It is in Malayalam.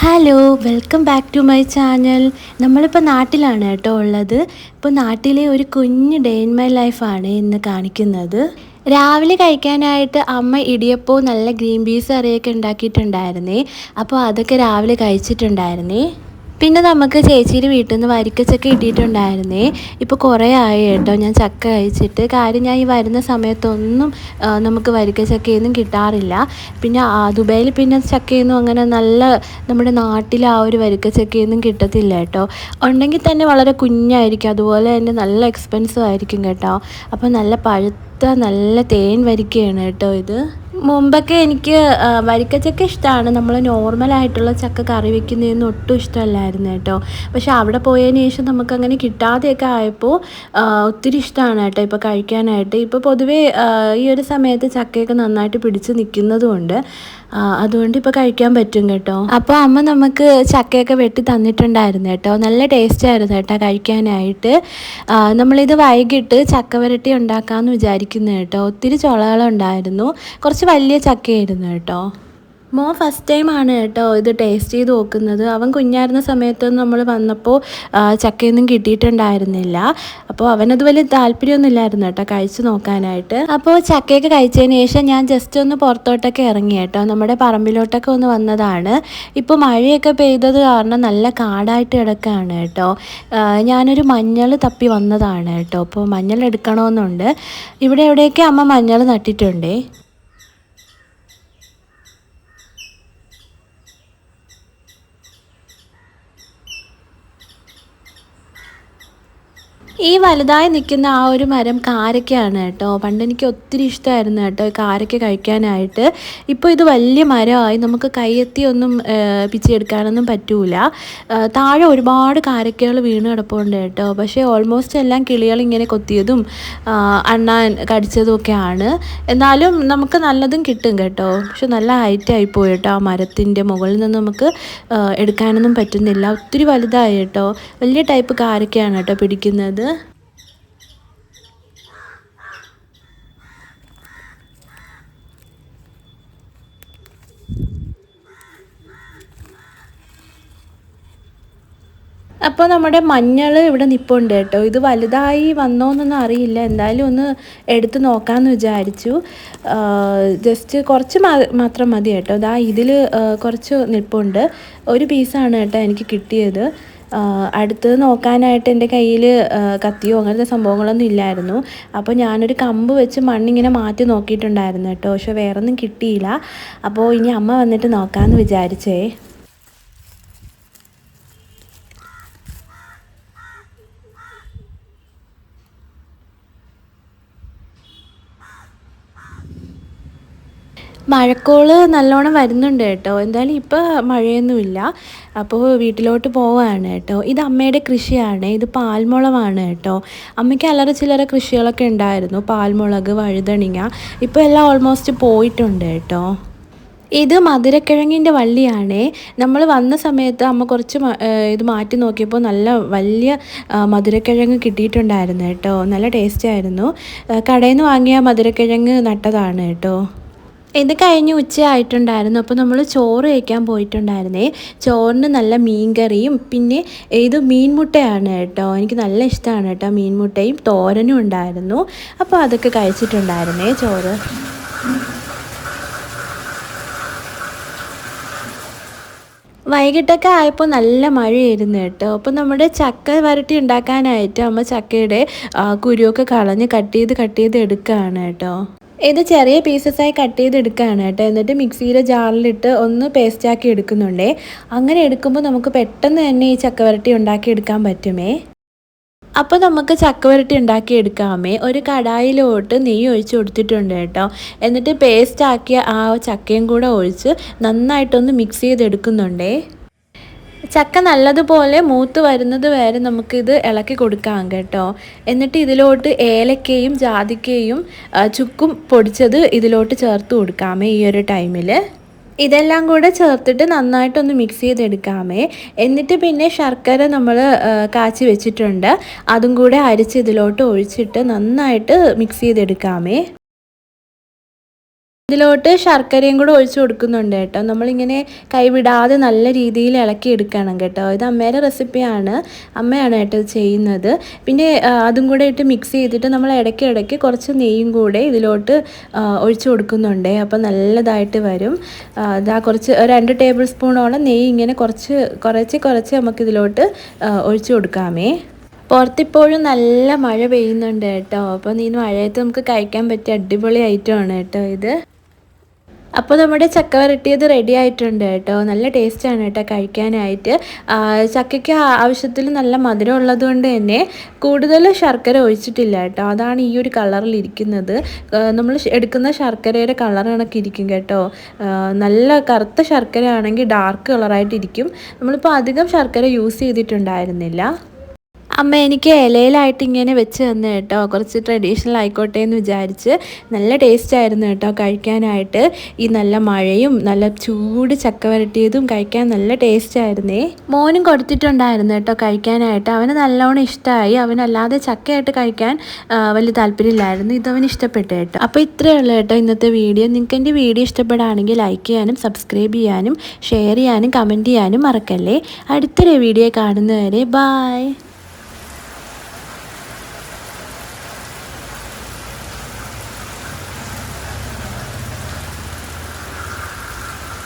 Hello, welcome back to my channel. നമ്മളിപ്പോൾ നാട്ടിലാണ് കേട്ടോ ഉള്ളത്. ഇപ്പോൾ നാട്ടിലെ ഒരു കുഞ്ഞ് ഡേ ഇൻ മൈ ലൈഫാണ് ഇന്ന് കാണിക്കുന്നത്. രാവിലെ കഴിക്കാനായിട്ട് അമ്മ ഇടിയപ്പവും നല്ല ഗ്രീൻ പീസ് കറിയൊക്കെ ഉണ്ടാക്കിയിട്ടുണ്ടായിരുന്നേ. അപ്പോൾ അതൊക്കെ രാവിലെ കഴിച്ചിട്ടുണ്ടായിരുന്നേ. പിന്നെ നമുക്ക് ചേച്ചിയുടെ വീട്ടിൽ നിന്ന് വരിക്കച്ചക്ക കിട്ടിയിട്ടുണ്ടായിരുന്നേ. ഇപ്പോൾ കുറേ ആയി കേട്ടോ ഞാൻ ചക്ക കഴിച്ചിട്ട്. കാര്യം ഞാൻ ഈ വരുന്ന സമയത്തൊന്നും നമുക്ക് വരിക്കച്ചക്കയൊന്നും കിട്ടാറില്ല. പിന്നെ ദുബൈയിൽ പിന്നെ ചക്കയൊന്നും അങ്ങനെ നല്ല നമ്മുടെ നാട്ടിൽ ആ ഒരു വരിക്കച്ചക്കയൊന്നും കിട്ടത്തില്ല കേട്ടോ. ഉണ്ടെങ്കിൽ തന്നെ വളരെ കുഞ്ഞായിരിക്കും, അതുപോലെ തന്നെ നല്ല എക്സ്പെൻസീവ് ആയിരിക്കും കേട്ടോ. അപ്പോൾ നല്ല പഴുത്ത നല്ല തേൻ വരിക്കയാണ് കേട്ടോ ഇത്. മുമ്പൊക്കെ എനിക്ക് വരിക്കച്ചക്ക ഇഷ്ടമാണ്. നമ്മൾ നോർമലായിട്ടുള്ള ചക്ക കറി വെക്കുന്നതൊന്നും ഒട്ടും ഇഷ്ടമല്ലായിരുന്നു കേട്ടോ. പക്ഷെ അവിടെ പോയതിന് ശേഷം നമുക്കങ്ങനെ കിട്ടാതെയൊക്കെ ആയപ്പോൾ ഒത്തിരി ഇഷ്ടമാണ് കേട്ടോ ഇപ്പോൾ കഴിക്കാനായിട്ട്. ഇപ്പോൾ പൊതുവേ ഈ ഒരു സമയത്ത് ചക്കയൊക്കെ നന്നായിട്ട് പിടിച്ച് നിൽക്കുന്നതുകൊണ്ട് അതുകൊണ്ട് ഇപ്പോൾ കഴിക്കാൻ പറ്റും കേട്ടോ. അപ്പോൾ അമ്മ നമുക്ക് ചക്കയൊക്കെ വെട്ടി തന്നിട്ടുണ്ടായിരുന്നു കേട്ടോ. നല്ല ടേസ്റ്റ് ആയിരുന്നു കേട്ടോ കഴിക്കാനായിട്ട്. നമ്മളിത് വൈകിട്ട് ചക്ക വരട്ടി ഉണ്ടാക്കാമെന്ന് വിചാരിക്കുന്നു കേട്ടോ. ഒത്തിരി ചുളകളുണ്ടായിരുന്നു, കുറച്ച് വലിയ ചക്കയായിരുന്നു കേട്ടോ. ഫസ്റ്റ് ടൈമാണ് കേട്ടോ ഇത് ടേസ്റ്റ് ചെയ്ത് നോക്കുന്നത്. അവൻ കുഞ്ഞായിരുന്ന സമയത്തൊന്നും നമ്മൾ വന്നപ്പോൾ ചക്കയൊന്നും കിട്ടിയിട്ടുണ്ടായിരുന്നില്ല. അപ്പോൾ അവനത് വലിയ താല്പര്യമൊന്നും ഇല്ലായിരുന്നു കേട്ടോ കഴിച്ച് നോക്കാനായിട്ട്. അപ്പോൾ ചക്കയൊക്കെ കഴിച്ചതിന് ശേഷം ഞാൻ ജസ്റ്റ് ഒന്ന് പുറത്തോട്ടൊക്കെ ഇറങ്ങി കേട്ടോ. നമ്മുടെ പറമ്പിലോട്ടൊക്കെ ഒന്ന് വന്നതാണ്. ഇപ്പോൾ മഴയൊക്കെ പെയ്തത് കാരണം നല്ല കാടായിട്ട് കിടക്കുകയാണ് കേട്ടോ. ഞാനൊരു മഞ്ഞൾ തപ്പി വന്നതാണ് കേട്ടോ. അപ്പോൾ മഞ്ഞൾ എടുക്കണമെന്നുണ്ട്. ഇവിടെ എവിടെയൊക്കെ അമ്മ മഞ്ഞൾ നട്ടിട്ടുണ്ടേ. ഈ വലുതായി നിൽക്കുന്ന ആ ഒരു മരം കാരക്കയാണ് കേട്ടോ. പണ്ട് എനിക്ക് ഒത്തിരി ഇഷ്ടമായിരുന്നു കേട്ടോ കാരക്ക കഴിക്കാനായിട്ട്. ഇപ്പോൾ ഇത് വലിയ മരമായി, നമുക്ക് കയ്യെത്തി ഒന്നും പിച്ചെടുക്കാനൊന്നും പറ്റൂല. താഴെ ഒരുപാട് കാരക്കകൾ വീണ് കിടപ്പുണ്ട് കേട്ടോ. പക്ഷേ ഓൾമോസ്റ്റ് എല്ലാം കിളികൾ ഇങ്ങനെ കൊത്തിയതും അണ്ണാൻ കടിച്ചതും ഒക്കെയാണ്. എന്നാലും നമുക്ക് നല്ലതും കിട്ടും കേട്ടോ. പക്ഷെ നല്ല ഹൈറ്റ് ആയിപ്പോയി കേട്ടോ. ആ മരത്തിൻ്റെ മുകളിൽ നിന്ന് നമുക്ക് എടുക്കാനൊന്നും പറ്റുന്നില്ല. ഒത്തിരി വലുതായി കേട്ടോ. വലിയ ടൈപ്പ് കാരക്കയാണ് കേട്ടോ പിടിക്കുന്നത്. അപ്പോൾ നമ്മുടെ മഞ്ഞൾ ഇവിടെ നിൽപ്പുണ്ട് കേട്ടോ. ഇത് വലുതായി വന്നോന്നൊന്നും അറിയില്ല. എന്തായാലും ഒന്ന് എടുത്ത് നോക്കാമെന്ന് വിചാരിച്ചു. ജസ്റ്റ് കുറച്ച് മാത്രം മതി കേട്ടോ. ഇതാ ഇതിൽ കുറച്ച് നിൽപ്പുണ്ട്. ഒരു പീസാണ് കേട്ടോ എനിക്ക് കിട്ടിയത്. അടുത്തത് നോക്കാനായിട്ട് എൻ്റെ കയ്യിൽ കത്തിയോ അങ്ങനത്തെ സംഭവങ്ങളൊന്നും ഇല്ലായിരുന്നു. അപ്പോൾ ഞാനൊരു കമ്പ് വെച്ച് മണ്ണിങ്ങനെ മാറ്റി നോക്കിയിട്ടുണ്ടായിരുന്നു കേട്ടോ. പക്ഷെ വേറൊന്നും കിട്ടിയില്ല. അപ്പോൾ ഇനി അമ്മ വന്നിട്ട് നോക്കാമെന്ന് വിചാരിച്ചേ. മഴക്കോള് നല്ലോണം വരുന്നുണ്ട് കേട്ടോ. എന്തായാലും ഇപ്പോൾ മഴയൊന്നുമില്ല. അപ്പോൾ വീട്ടിലോട്ട് പോവുകയാണ് കേട്ടോ. ഇത് അമ്മയുടെ കൃഷിയാണ്. ഇത് പാൽമുളകാണ് കേട്ടോ. അമ്മയ്ക്ക് അല്ലറ ചില്ലറ കൃഷികളൊക്കെ ഉണ്ടായിരുന്നു, പാൽമുളക്, വഴുതണിങ്ങ. ഇപ്പോൾ എല്ലാം ഓൾമോസ്റ്റ് പോയിട്ടുണ്ട് കേട്ടോ. ഇത് മധുരക്കിഴങ്ങിൻ്റെ വള്ളിയാണേ. നമ്മൾ വന്ന സമയത്ത് അമ്മ കുറച്ച് ഇത് മാറ്റി നോക്കിയപ്പോൾ നല്ല വലിയ മധുരക്കിഴങ്ങ് കിട്ടിയിട്ടുണ്ടായിരുന്നു കേട്ടോ. നല്ല ടേസ്റ്റ് ആയിരുന്നു. കടയിൽ നിന്ന് വാങ്ങിയ മധുരക്കിഴങ്ങ് നട്ടതാണ് കേട്ടോ. ഇത് കഴിഞ്ഞ് ഉച്ചയായിട്ടുണ്ടായിരുന്നു. അപ്പോൾ നമ്മൾ ചോറ് കഴിക്കാൻ പോയിട്ടുണ്ടായിരുന്നേ. ചോറിന് നല്ല മീൻകറിയും പിന്നെ ഇത് മീൻമുട്ടയാണ് കേട്ടോ. എനിക്ക് നല്ല ഇഷ്ടമാണ് കേട്ടോ മീൻമുട്ടയും തോരനും ഉണ്ടായിരുന്നു. അപ്പോൾ അതൊക്കെ കഴിച്ചിട്ടുണ്ടായിരുന്നേ ചോറ്. വൈകിട്ടൊക്കെ ആയപ്പോൾ നല്ല മഴയായിരുന്നു കേട്ടോ. അപ്പോൾ നമ്മുടെ ചക്ക വരട്ടി ഉണ്ടാക്കാനായിട്ട് അമ്മ ചക്കയുടെ കുരുവൊക്കെ കളഞ്ഞ് കട്ട് ചെയ്ത് എടുക്കുകയാണ് കേട്ടോ. ഇത് ചെറിയ പീസസായി കട്ട് ചെയ്തെടുക്കുകയാണ് കേട്ടോ. എന്നിട്ട് മിക്സിയിലെ ജാറിലിട്ട് ഒന്ന് പേസ്റ്റാക്കി എടുക്കുന്നുണ്ടേ. അങ്ങനെ എടുക്കുമ്പോൾ നമുക്ക് പെട്ടെന്ന് തന്നെ ഈ ചക്കവരട്ടി ഉണ്ടാക്കിയെടുക്കാൻ പറ്റുമേ. അപ്പോൾ നമുക്ക് ചക്കവരട്ടി ഉണ്ടാക്കിയെടുക്കാമേ. ഒരു കടായിലോട്ട് നെയ്യ് ഒഴിച്ച് കൊടുത്തിട്ടുണ്ട് കേട്ടോ. എന്നിട്ട് പേസ്റ്റാക്കിയ ആ ചക്കയും കൂടെ ഒഴിച്ച് നന്നായിട്ടൊന്ന് മിക്സ് ചെയ്തെടുക്കുന്നുണ്ടേ. ചക്ക നല്ലതുപോലെ മൂത്ത് വരുന്നത് വരെ നമുക്കിത് ഇളക്കി കൊടുക്കാം കേട്ടോ. എന്നിട്ട് ഇതിലോട്ട് ഏലക്കയും ജാതിക്കയും ചുക്കും പൊടിച്ചത് ഇതിലോട്ട് ചേർത്ത് കൊടുക്കാമേ ഈ ഒരു ടൈമിൽ. ഇതെല്ലാം കൂടെ ചേർത്തിട്ട് നന്നായിട്ടൊന്ന് മിക്സ് ചെയ്തെടുക്കാമേ. എന്നിട്ട് പിന്നെ ശർക്കര നമ്മൾ കാച്ചി വെച്ചിട്ടുണ്ട്, അതും കൂടെ അരിച്ച് ഇതിലോട്ട് ഒഴിച്ചിട്ട് നന്നായിട്ട് മിക്സ് ചെയ്തെടുക്കാമേ. ഇതിലോട്ട് ശർക്കരയും കൂടെ ഒഴിച്ച് കൊടുക്കുന്നുണ്ട് കേട്ടോ. നമ്മളിങ്ങനെ കൈവിടാതെ നല്ല രീതിയിൽ ഇളക്കി എടുക്കണം കേട്ടോ. ഇത് അമ്മയുടെ റെസിപ്പിയാണ്, അമ്മയാണ് കേട്ടോ ഇത് ചെയ്യുന്നത്. പിന്നെ അതും കൂടെ ഇട്ട് മിക്സ് ചെയ്തിട്ട് നമ്മൾ ഇടയ്ക്ക് കുറച്ച് നെയ്യും കൂടെ ഇതിലോട്ട് ഒഴിച്ച് കൊടുക്കുന്നുണ്ട്. അപ്പോൾ നല്ലതായിട്ട് വരും. ഇതാ കുറച്ച് 2 ടേബിൾ സ്പൂണോളം നെയ്യ് ഇങ്ങനെ കുറച്ച് നമുക്കിതിലോട്ട് ഒഴിച്ച് കൊടുക്കാമേ. പുറത്തിപ്പോഴും നല്ല മഴ പെയ്യുന്നുണ്ട് കേട്ടോ. അപ്പോൾ ഈ മഴയത്ത് നമുക്ക് കഴിക്കാൻ പറ്റിയ അടിപൊളി ഐറ്റമാണ് കേട്ടോ ഇത്. അപ്പോൾ നമ്മുടെ ചക്ക വരട്ടിയത് റെഡി ആയിട്ടുണ്ട് കേട്ടോ. നല്ല ടേസ്റ്റാണ് കേട്ടോ കഴിക്കാനായിട്ട്. ചക്കയ്ക്ക് ആവശ്യത്തിൽ നല്ല മധുരം ഉള്ളത് കൊണ്ട് തന്നെ കൂടുതൽ ശർക്കര ഒഴിച്ചിട്ടില്ല കേട്ടോ. അതാണ് ഈ ഒരു കളറിലിരിക്കുന്നത്. നമ്മൾ എടുക്കുന്ന ശർക്കരയുടെ കളർ കണക്കിരിക്കും കേട്ടോ. നല്ല കറുത്ത ശർക്കര ആണെങ്കിൽ ഡാർക്ക് കളറായിട്ടിരിക്കും. നമ്മളിപ്പോൾ അധികം ശർക്കര യൂസ് ചെയ്തിട്ടുണ്ടായിരുന്നില്ല. അമ്മ എനിക്ക് ഇലയിലായിട്ട് ഇങ്ങനെ വെച്ച് തന്നു കേട്ടോ. കുറച്ച് ട്രഡീഷണൽ ആയിക്കോട്ടെ എന്ന് വിചാരിച്ച്. നല്ല ടേസ്റ്റ് ആയിരുന്നു കേട്ടോ കഴിക്കാനായിട്ട്. ഈ നല്ല മഴയും നല്ല ചൂട് ചക്ക വരട്ടിയതും കഴിക്കാൻ നല്ല ടേസ്റ്റ് ആയിരുന്നേ. മോനും കൊടുത്തിട്ടുണ്ടായിരുന്നു കേട്ടോ കഴിക്കാനായിട്ട്. അവന് നല്ലോണം ഇഷ്ടമായി. അവനല്ലാതെ ചക്കയായിട്ട് കഴിക്കാൻ വലിയ താല്പര്യമില്ലായിരുന്നു. ഇതവന് ഇഷ്ടപ്പെട്ടു കേട്ടോ. അപ്പോൾ ഇത്രയേ ഉള്ളൂ കേട്ടോ ഇന്നത്തെ വീഡിയോ. നിങ്ങൾക്ക് എൻ്റെ വീഡിയോ ഇഷ്ടപ്പെടുകയാണെങ്കിൽ ലൈക്ക് ചെയ്യാനും സബ്സ്ക്രൈബ് ചെയ്യാനും ഷെയർ ചെയ്യാനും കമൻറ്റ് ചെയ്യാനും മറക്കല്ലേ. അടുത്തൊരു വീഡിയോ കാണുന്നവരെ ബായ്.